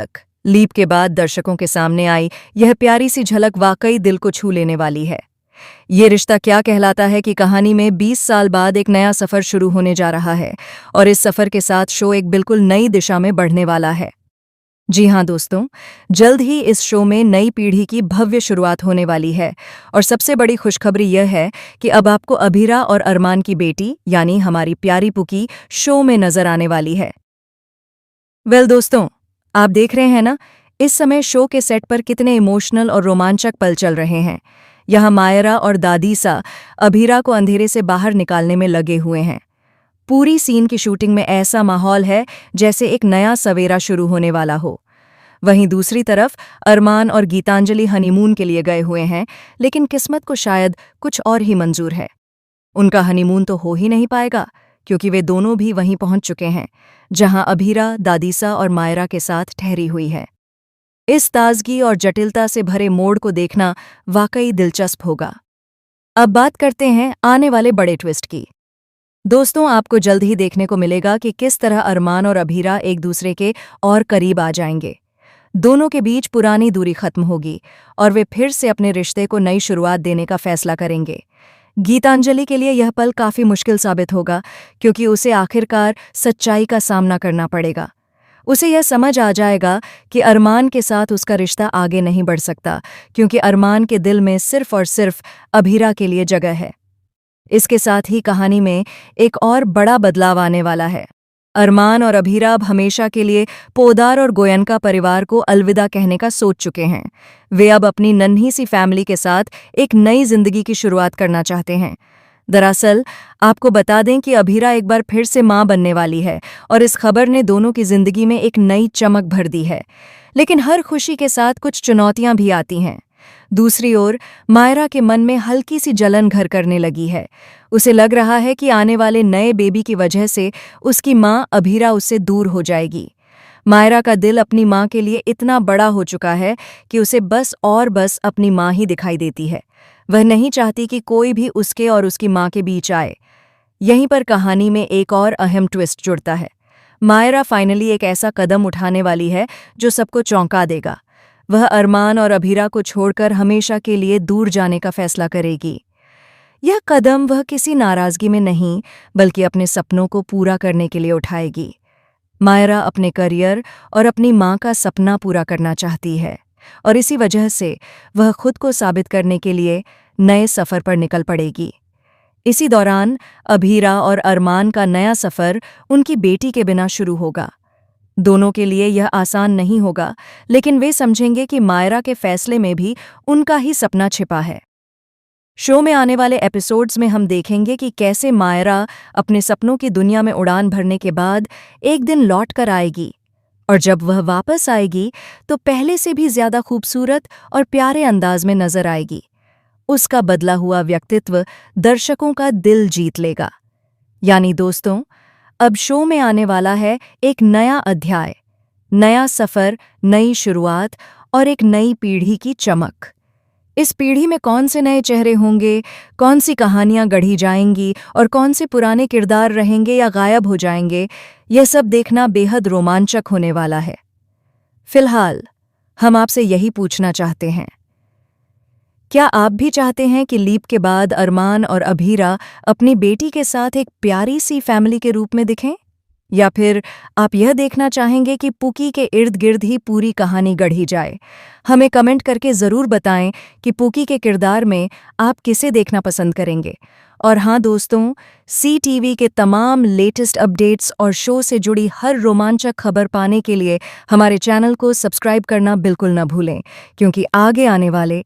Leap के बाद दर्शकों के सामने आई यह प्यारी सी झलक वाकई दिल को छू लेने वाली है। ये रिश्ता क्या कहलाता है कि कहानी में 20 साल बाद एक नया सफर शुरू होने जा रहा है और इस सफर के साथ शो एक बिल्कुल नई दिशा में बढ़ने वाला है। जी हाँ दोस्तों, जल्द ही इस शो में नई पीढ़ी की भव्य शुरुआत होने वाली है और सबसे बड़ी खुशखबरी यह है कि अब आपको अभीरा और अरमान की बेटी यानी हमारी प्यारी पुकी शो में नजर आने वाली है। दोस्तों, आप देख रहे हैं ना, इस समय शो के सेट पर कितने इमोशनल और रोमांचक पल चल रहे हैं। यहाँ मायरा और दादीसा अभीरा को अंधेरे से बाहर निकालने में लगे हुए हैं। पूरी सीन की शूटिंग में ऐसा माहौल है जैसे एक नया सवेरा शुरू होने वाला हो। वहीं दूसरी तरफ अरमान और गीतांजलि हनीमून के लिए गए हुए हैं, लेकिन किस्मत को शायद कुछ और ही मंजूर है। उनका हनीमून तो हो ही नहीं पाएगा क्योंकि वे दोनों भी वहीं पहुंच चुके हैं जहां अभीरा दादीसा और मायरा के साथ ठहरी हुई है। इस ताजगी और जटिलता से भरे मोड़ को देखना वाकई दिलचस्प होगा। अब बात करते हैं आने वाले बड़े ट्विस्ट की। दोस्तों, आपको जल्द ही देखने को मिलेगा कि किस तरह अरमान और अभीरा एक दूसरे के और करीब आ जाएंगे। दोनों के बीच पुरानी दूरी खत्म होगी और वे फिर से अपने रिश्ते को नई शुरुआत देने का फैसला करेंगे। गीतांजलि के लिए यह पल काफी मुश्किल साबित होगा क्योंकि उसे आखिरकार सच्चाई का सामना करना पड़ेगा। उसे यह समझ आ जाएगा कि अरमान के साथ उसका रिश्ता आगे नहीं बढ़ सकता क्योंकि अरमान के दिल में सिर्फ और सिर्फ अभीरा के लिए जगह है। इसके साथ ही कहानी में एक और बड़ा बदलाव आने वाला है। अरमान और अभीरा अब हमेशा के लिए पोदार और गोयनका परिवार को अलविदा कहने का सोच चुके हैं। वे अब अपनी नन्ही सी फैमिली के साथ एक नई जिंदगी की शुरुआत करना चाहते हैं। दरअसल आपको बता दें कि अभीरा एक बार फिर से मां बनने वाली है और इस खबर ने दोनों की जिंदगी में एक नई चमक भर दी है। लेकिन हर खुशी के साथ कुछ चुनौतियां भी आती हैं। दूसरी ओर मायरा के मन में हल्की सी जलन घर करने लगी है। उसे लग रहा है कि आने वाले नए बेबी की वजह से उसकी मां अभीरा उससे दूर हो जाएगी। मायरा का दिल अपनी मां के लिए इतना बड़ा हो चुका है कि उसे बस अपनी मां ही दिखाई देती है। वह नहीं चाहती कि कोई भी उसके और उसकी मां के बीच आए। यहीं पर कहानी में एक और अहम ट्विस्ट जुड़ता है। मायरा फाइनली एक ऐसा कदम उठाने वाली है जो सबको चौंका देगा। वह अरमान और अभीरा को छोड़कर हमेशा के लिए दूर जाने का फैसला करेगी। यह कदम वह किसी नाराजगी में नहीं बल्कि अपने सपनों को पूरा करने के लिए उठाएगी। मायरा अपने करियर और अपनी मां का सपना पूरा करना चाहती है और इसी वजह से वह खुद को साबित करने के लिए नए सफर पर निकल पड़ेगी। इसी दौरान अभीरा और अरमान का नया सफर उनकी बेटी के बिना शुरू होगा। दोनों के लिए यह आसान नहीं होगा, लेकिन वे समझेंगे कि मायरा के फैसले में भी उनका ही सपना छिपा है। शो में आने वाले एपिसोड्स में हम देखेंगे कि कैसे मायरा अपने सपनों की दुनिया में उड़ान भरने के बाद एक दिन लौट कर आएगी और जब वह वापस आएगी तो पहले से भी ज्यादा खूबसूरत और प्यारे अंदाज में नजर आएगी। उसका बदला हुआ व्यक्तित्व दर्शकों का दिल जीत लेगा। यानी दोस्तों, अब शो में आने वाला है एक नया अध्याय, नया सफर, नई शुरुआत और एक नई पीढ़ी की चमक। इस पीढ़ी में कौन से नए चेहरे होंगे, कौन सी कहानियां गढ़ी जाएंगी और कौन से पुराने किरदार रहेंगे या गायब हो जाएंगे, यह सब देखना बेहद रोमांचक होने वाला है। फिलहाल हम आपसे यही पूछना चाहते हैं, क्या आप भी चाहते हैं कि लीप के बाद अरमान और अभीरा अपनी बेटी के साथ एक प्यारी सी फैमिली के रूप में दिखें? या फिर आप यह देखना चाहेंगे कि पुकी के इर्द गिर्द ही पूरी कहानी गढ़ी जाए? हमें कमेंट करके ज़रूर बताएं कि पुकी के किरदार में आप किसे देखना पसंद करेंगे। और हाँ दोस्तों, CTV के तमाम लेटेस्ट अपडेट्स और शो से जुड़ी हर रोमांचक खबर पाने के लिए हमारे चैनल को सब्सक्राइब करना बिल्कुल न भूलें, क्योंकि आगे आने वाले